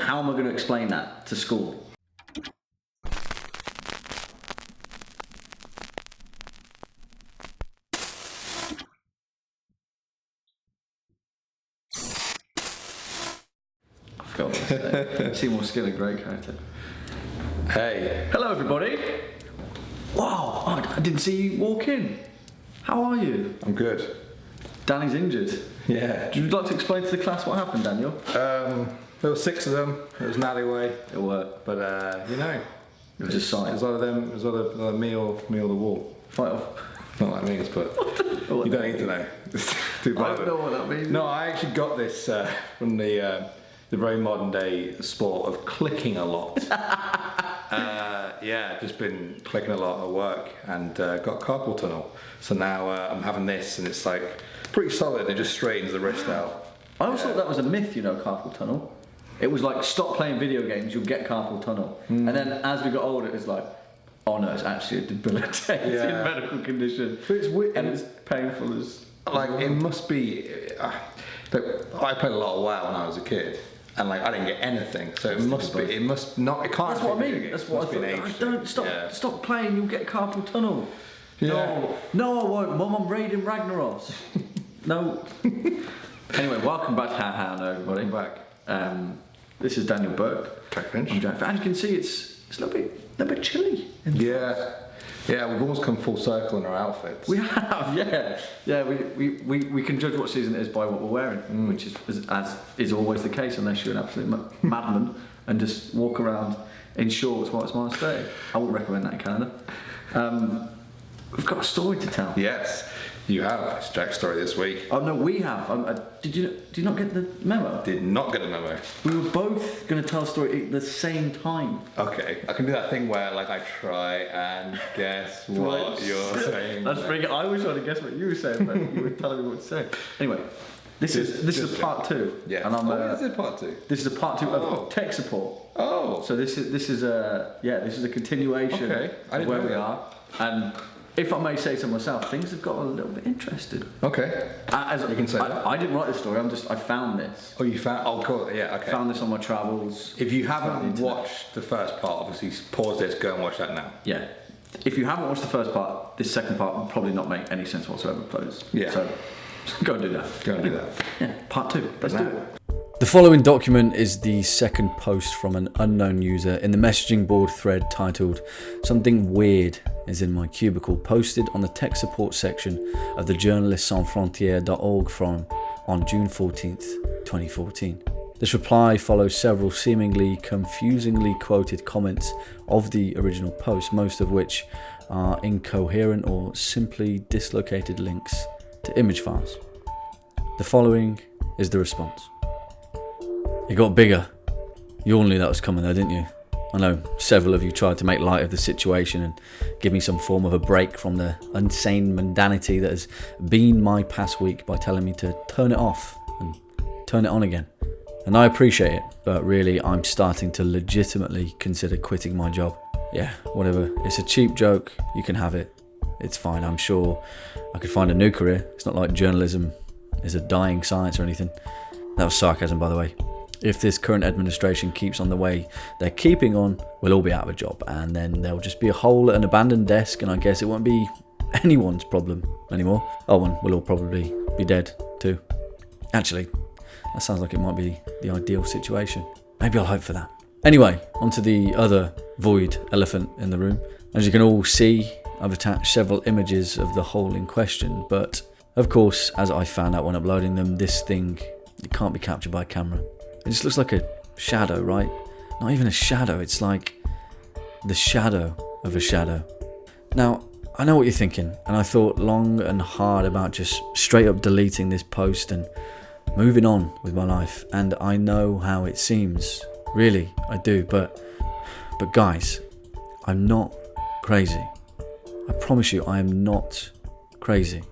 how am I going to explain that to school? Seymour Skinner, great character. Hey. Hello, everybody. Wow, I didn't see you walk in. How are you? I'm good. Danny's injured. Yeah. Would you like to explain to the class what happened, Daniel? There were 6 of them. It was an alleyway. It worked. But, it was just sight. It was either them, it was either me or the wall. Fight off. Not like me, but you don't need to know. It's too I don't know what that means. No, I actually got this from the very modern day sport of clicking a lot. Just been clicking a lot at work and got carpal tunnel. So now I'm having this and it's like pretty solid. It just straightens the wrist out. I always thought that was a myth, carpal tunnel. It was like, stop playing video games, you'll get carpal tunnel. And then as we got older, it was like, oh no, it's actually a debilitating medical condition. But it's weird. And it's painful as... Like, it must be... I played a lot of WoW when I was a kid. And like, I didn't get anything. So it must be... It must not... It can't That's what I mean. That's what I thought. Don't stop playing, you'll get carpal tunnel. Yeah. No, I won't. Mum, I'm raiding Ragnaros. No. Anyway, welcome back to How Now, everybody. Back. This is Daniel Burke. Jack Finch. And as you can see, it's a little bit chilly. Yeah, we've almost come full circle in our outfits. We have, yeah. We can judge what season it is by what we're wearing, which is as is always the case, unless you're an absolute madman and just walk around in shorts while it's minus 30. I wouldn't recommend that in Canada. We've got a story to tell. Yes, you have. It's Jack's story this week. Oh no, we have. Did you not get the memo? Did not get the memo. We were both going to tell a story at the same time. Okay, I can do that thing where like I try and guess what you're saying. That's pretty good. I was trying to guess what you were saying, but you were telling me what to say. Anyway, this is a part 2. Yeah. And this is part 2. This is a part 2 of tech support. Oh. So this is a continuation of where we are. And if I may say so myself, things have got a little bit interesting. Okay. As you can say that. I didn't write this story. I found this. Oh, you found? Oh, cool. Yeah. Okay. Found this on my travels. If you haven't watched the first part, obviously pause this, go and watch that now. Yeah. If you haven't watched the first part, this second part will probably not make any sense whatsoever, please. Yeah. So go and do that. Yeah. Part 2. Let's do it. The following document is the second post from an unknown user in the messaging board thread titled "Something Weird is in My Cubicle," posted on the tech support section of the journalistsansfrontières.org forum on June 14th, 2014. This reply follows several seemingly confusingly quoted comments of the original post, most of which are incoherent or simply dislocated links to image files. The following is the response. It got bigger. You all knew that was coming though, didn't you? I know several of you tried to make light of the situation and give me some form of a break from the insane mundanity that has been my past week by telling me to turn it off and turn it on again. And I appreciate it, but really I'm starting to legitimately consider quitting my job. Yeah, whatever. It's a cheap joke. You can have it. It's fine. I'm sure I could find a new career. It's not like journalism is a dying science or anything. That was sarcasm, by the way. If this current administration keeps on the way they're keeping on, we'll all be out of a job, and then there'll just be a hole at an abandoned desk, and I guess it won't be anyone's problem anymore. Oh, and we'll all probably be dead too. Actually, that sounds like it might be the ideal situation. Maybe I'll hope for that. Anyway, onto the other void elephant in the room. As you can all see, I've attached several images of the hole in question, but of course, as I found out when uploading them, this thing, it can't be captured by camera. It just looks like a shadow, right? Not even a shadow, it's like the shadow of a shadow. Now, I know what you're thinking, and I thought long and hard about just straight up deleting this post and moving on with my life. And I know how it seems, really, I do, but guys, I'm not crazy. I promise you, I am not crazy.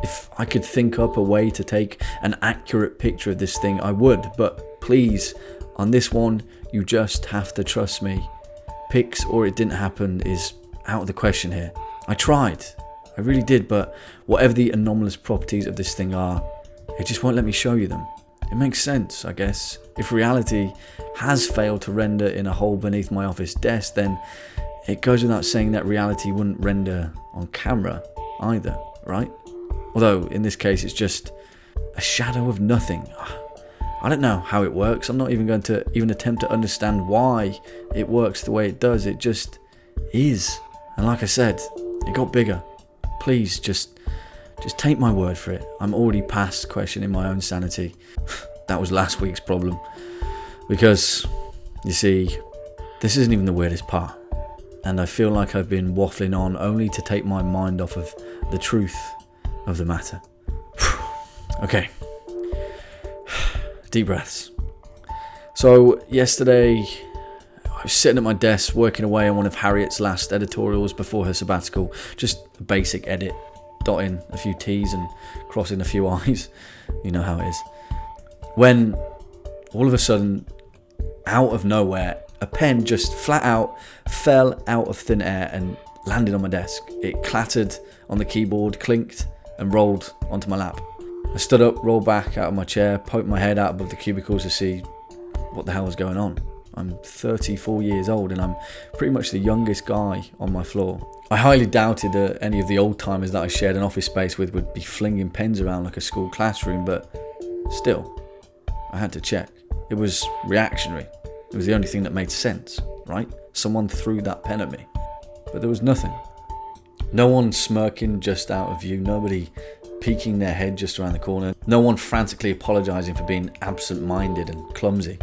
If I could think up a way to take an accurate picture of this thing, I would, but please, on this one, you just have to trust me. Pics or it didn't happen is out of the question here. I tried, I really did, but whatever the anomalous properties of this thing are, it just won't let me show you them. It makes sense, I guess. If reality has failed to render in a hole beneath my office desk, then it goes without saying that reality wouldn't render on camera either, right? Although, in this case, it's just a shadow of nothing. I don't know how it works. I'm not even going to even attempt to understand why it works the way it does. It just is. And like I said, it got bigger. Please, just take my word for it. I'm already past questioning my own sanity. That was last week's problem. Because, you see, this isn't even the weirdest part. And I feel like I've been waffling on only to take my mind off of the truth of the matter. Okay. Deep breaths. So, yesterday, I was sitting at my desk working away on one of Harriet's last editorials before her sabbatical. Just a basic edit, dotting a few T's and crossing a few I's. You know how it is. When, all of a sudden, out of nowhere, a pen just flat out fell out of thin air and landed on my desk. It clattered on the keyboard, clinked, and rolled onto my lap. I stood up, rolled back out of my chair, poked my head out above the cubicles to see what the hell was going on. I'm 34 years old and I'm pretty much the youngest guy on my floor. I highly doubted that any of the old timers that I shared an office space with would be flinging pens around like a school classroom, but still, I had to check. It was reactionary. It was the only thing that made sense, right? Someone threw that pen at me, but there was nothing. No one smirking just out of view, nobody peeking their head just around the corner, no one frantically apologising for being absent-minded and clumsy.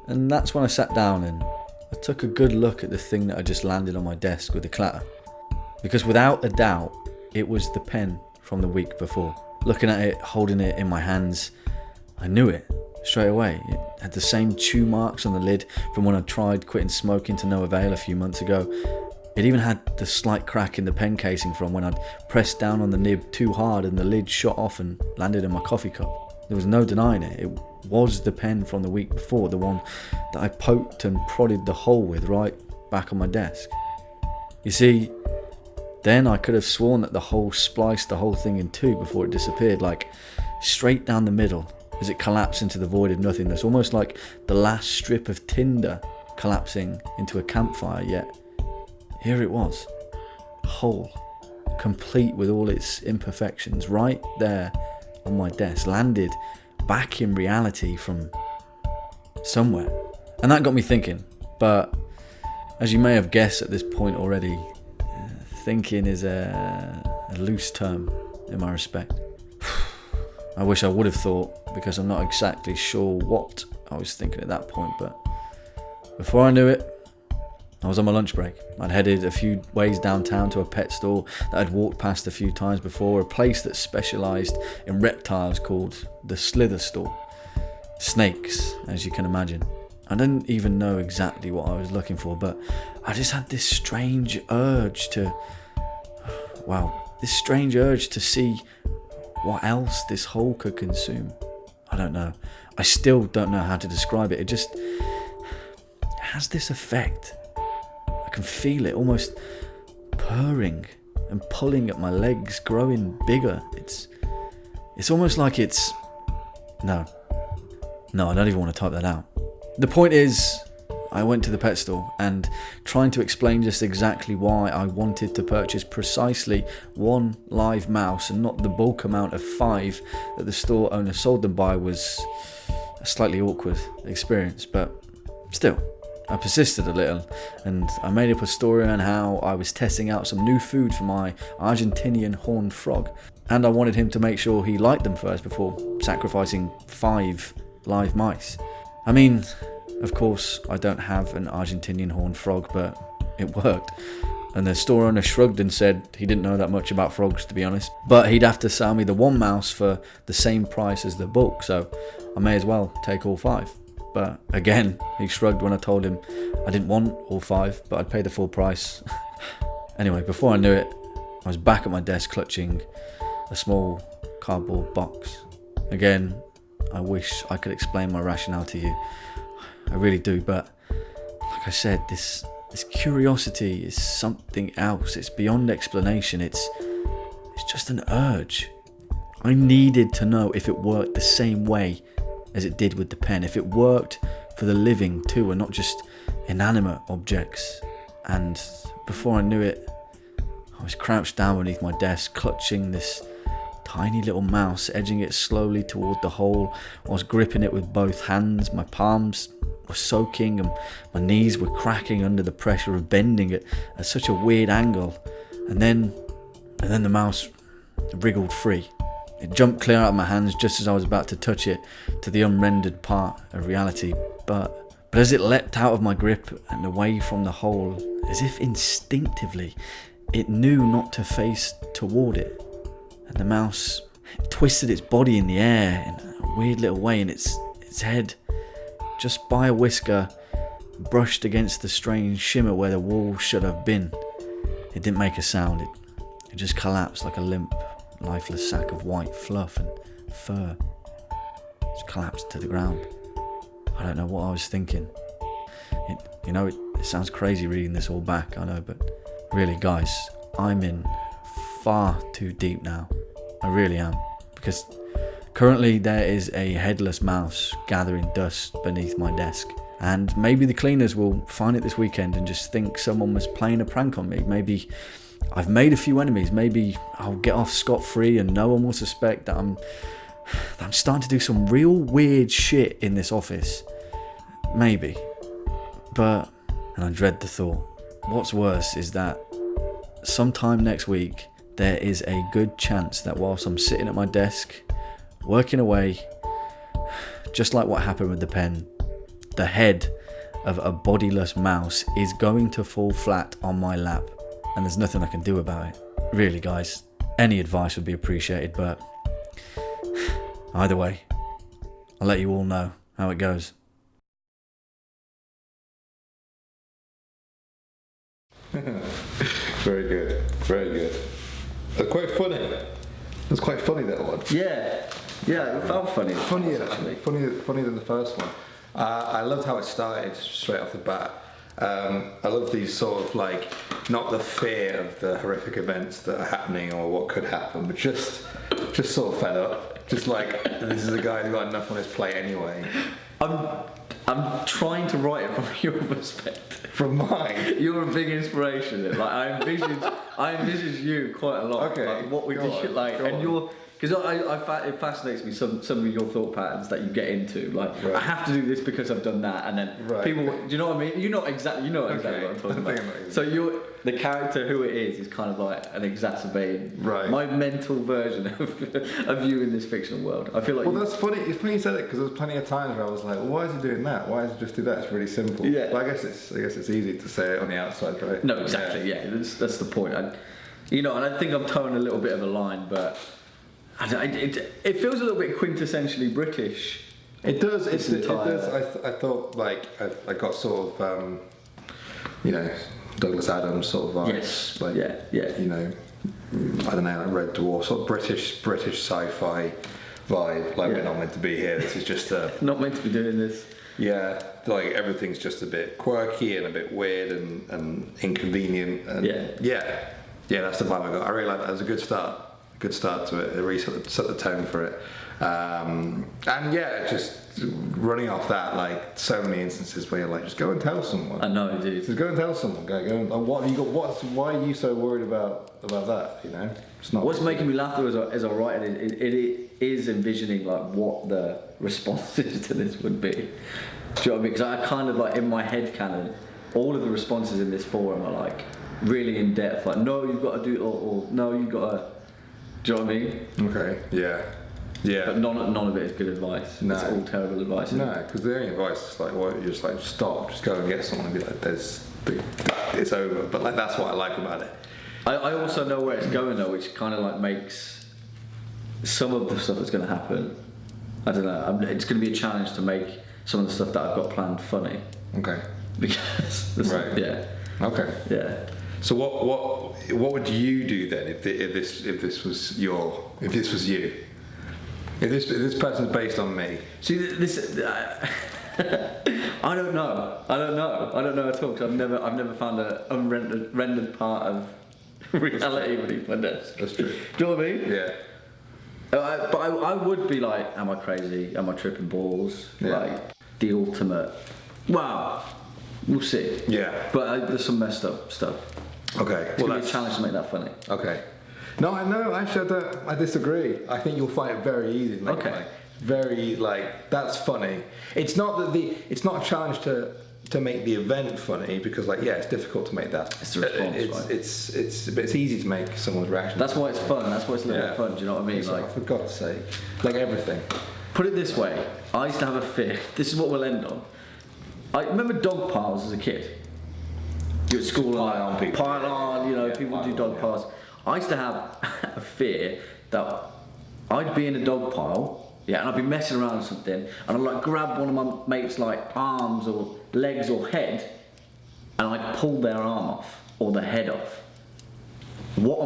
And that's when I sat down and I took a good look at the thing that had just landed on my desk with a clatter. Because without a doubt, it was the pen from the week before. Looking at it, holding it in my hands, I knew it straight away. It had the same chew marks on the lid from when I tried quitting smoking to no avail a few months ago. It even had the slight crack in the pen casing from when I'd pressed down on the nib too hard and the lid shot off and landed in my coffee cup. There was no denying it. It was the pen from the week before, the one that I poked and prodded the hole with right back on my desk. You see, then I could have sworn that the hole spliced the whole thing in two before it disappeared, like straight down the middle as it collapsed into the void of nothingness, almost like the last strip of tinder collapsing into a campfire, yet here it was, whole, complete with all its imperfections, right there on my desk, landed back in reality from somewhere. And that got me thinking, but as you may have guessed at this point already, thinking is a loose term in my respect. I wish I would have thought, because I'm not exactly sure what I was thinking at that point, but before I knew it, I was on my lunch break. I'd headed a few ways downtown to a pet store that I'd walked past a few times before, a place that specialised in reptiles called the Slither Store. Snakes, as you can imagine. I didn't even know exactly what I was looking for, but I just had this strange urge to see what else this hole could consume. I don't know. I still don't know how to describe it. It just has this effect. I can feel it almost purring and pulling at my legs, growing bigger. It's almost like it's... No, I don't even want to type that out. The point is, I went to the pet store and trying to explain just exactly why I wanted to purchase precisely one live mouse and not the bulk amount of 5 that the store owner sold them by was a slightly awkward experience, but still, I persisted a little and I made up a story on how I was testing out some new food for my Argentinian horned frog, and I wanted him to make sure he liked them first before sacrificing 5 live mice. I mean, of course, I don't have an Argentinian horned frog, but it worked. And the store owner shrugged and said he didn't know that much about frogs, to be honest. But he'd have to sell me the one mouse for the same price as the bulk, so I may as well take all 5. But again, he shrugged when I told him I didn't want all 5, but I'd pay the full price. Anyway, before I knew it, I was back at my desk clutching a small cardboard box. Again, I wish I could explain my rationale to you. I really do, but like I said, this curiosity is something else. It's beyond explanation. It's just an urge. I needed to know if it worked the same way as it did with the pen, if it worked for the living too and not just inanimate objects. And before I knew it, I was crouched down beneath my desk, clutching this tiny little mouse, edging it slowly toward the hole. I was gripping it with both hands. My palms were soaking and my knees were cracking under the pressure of bending it at such a weird angle. And then the mouse wriggled free. It jumped clear out of my hands just as I was about to touch it to the unrendered part of reality. But as it leapt out of my grip and away from the hole, as if instinctively, it knew not to face toward it. And the mouse twisted its body in the air in a weird little way, and its head, just by a whisker, brushed against the strange shimmer where the wall should have been. It didn't make a sound. It just collapsed like a limp, lifeless sack of white fluff and fur. Just collapsed to the ground. I don't know what I was thinking. It sounds crazy reading this all back, I know, but really, guys, I'm in far too deep now. I really am. Because currently there is a headless mouse gathering dust beneath my desk. And maybe the cleaners will find it this weekend and just think someone was playing a prank on me. Maybe I've made a few enemies. Maybe I'll get off scot-free and no one will suspect that I'm starting to do some real weird shit in this office. Maybe. And I dread the thought. What's worse is that sometime next week, there is a good chance that whilst I'm sitting at my desk, working away, just like what happened with the pen, the head of a bodiless mouse is going to fall flat on my lap, and there's nothing I can do about it. Really, guys, any advice would be appreciated, but either way, I'll let you all know how it goes. Very good, very good. Quite funny. It's quite funny, that one. Yeah, it felt funny. Funnier than the first one. I loved how it started straight off the bat. I love these sort of like, not the fear of the horrific events that are happening or what could happen, but just sort of fed up. Just like, this is a guy who got enough on his plate anyway. I'm trying to write it from your perspective. From mine? You're a big inspiration. Like I envisage you quite a lot. Okay. Like what we did, like, and you're. Because it fascinates me some of your thought patterns that you get into. Like, right. I have to do this because I've done that, and then people. Do you know what I mean? You know exactly what I'm talking about. So the character, who it is kind of like an exacerbated, my mental version of you in this fictional world. I feel like. Well, that's funny. It's funny you said it, because there's plenty of times where I was like, well, why is he doing that? Why does he just do that? It's really simple. Yeah. But I guess it's easy to say it on the outside, right? No, exactly. Yeah, that's the point. And I think I'm towing a little bit of a line, but. It feels a little bit quintessentially British. It does. It does. I thought like I got sort of Douglas Adams sort of vibes. Yes. Like, yeah. I don't know, like Red Dwarf, sort of British sci-fi vibe. Like we're not meant to be here. This is just not meant to be doing this. Yeah, like everything's just a bit quirky and a bit weird and inconvenient. And yeah. That's the vibe I got. I really like that. It was a good start. Good start to it. It really set the tone for it, and just running off that, like so many instances where you're like, just go and tell someone. I know, dude. Just go and tell someone. Go. What have you got? Why are you so worried about that? It's not. What's making me laugh though as I write it is envisioning like what the responses to this would be. Do you know what I mean? Because I kind of like in my head canon, all of the responses in this forum are like really in depth. Like, no, you've got to do it, or no, you've got to. Do you know what I mean? Okay, yeah. But none of it is good advice. No. It's all terrible advice. No, because the only advice is like, you're just like, stop, just go and get someone and be like, it's over. But like, that's what I like about it. I also know where it's going though, which kind of like makes some of the stuff that's going to happen. I don't know. It's going to be a challenge to make some of the stuff that I've got planned funny. Okay. Because yeah. Okay. Yeah. So what would you do then if this was you? If this person's based on me? See this. I don't know at all, because I've never found an rendered part of reality beneath my desk. That's true. Do you know what I mean? Yeah. But I would be like, am I crazy? Am I tripping balls? Yeah. Like the ultimate. Well, we'll see. Yeah. But there's some messed up stuff. Okay. It's gonna be a challenge to make that funny. Okay. No, I know. Actually, I disagree. I think you'll find it very easy to make it funny. Very that's funny. It's not that it's not a challenge to make the event funny because it's difficult to make that. It's the response, right? It's easy to make someone's reaction. That's why it's fun. That's why it's a little bit fun. Do you know what I mean? For God's sake, everything. Put it this way: I used to have a fear. This is what we'll end on. I remember dog piles as a kid. You're at school Pile on people. Pile on. People do dog piles. I used to have a fear that I'd be in a dog pile. Yeah, and I'd be messing around with something, and I'd grab one of my mates' arms or legs or head, and I'd pull their arm off or their head off. How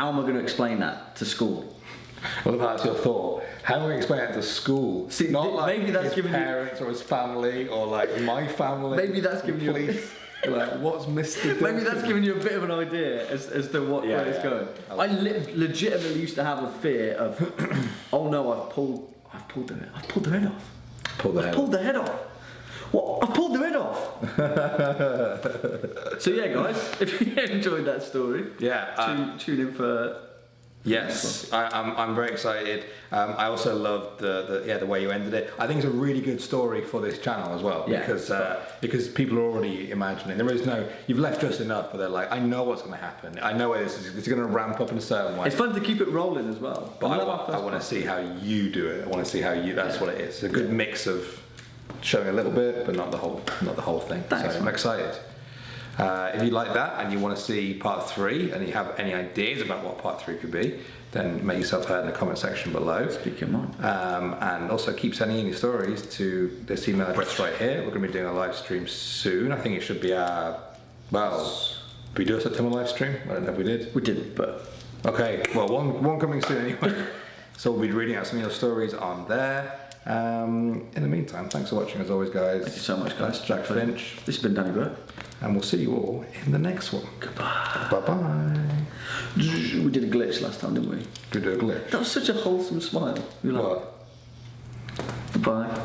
am I going to explain that to school? Well, that's your thought. How am I going to explain it to school? See, not maybe that's his parents or his family or my family. Maybe that's giving you. What's Mr. Maybe that's giving you a bit of an idea as to where it's going. I legitimately used to have a fear of, oh no, I've pulled the head off. Pulled the head off. What? I've pulled the head off. So yeah, guys, if you enjoyed that story, tune in for. Yes, I'm very excited. I also loved the way you ended it. I think it's a really good story for this channel as well because people are already imagining. You've left just enough where they're like, I know what's going to happen. I know where this is going to ramp up in a certain way. It's fun to keep it rolling as well. But I want to see how you do it. I want to see how you. That's what it is. It's a good mix of showing a little bit, but not the whole thing. Thanks, so I'm excited. If you like that and you want to see part 3 and you have any ideas about what part 3 could be, then make yourself heard in the comment section below. Speak your mind. And also keep sending in your stories to this email address right here. We're going to be doing a live stream soon. I think it should be did we do a September live stream? I don't know if we did. We didn't, but... Okay, well one coming soon anyway. So we'll be reading out some of your stories on there. In the meantime, thanks for watching as always, guys. Thank you so much, guys. Jack Finch. This has been Danny Burke. And we'll see you all in the next one. Goodbye. Bye-bye. We did a glitch last time, didn't we? We did a glitch. That was such a wholesome smile. What? Goodbye.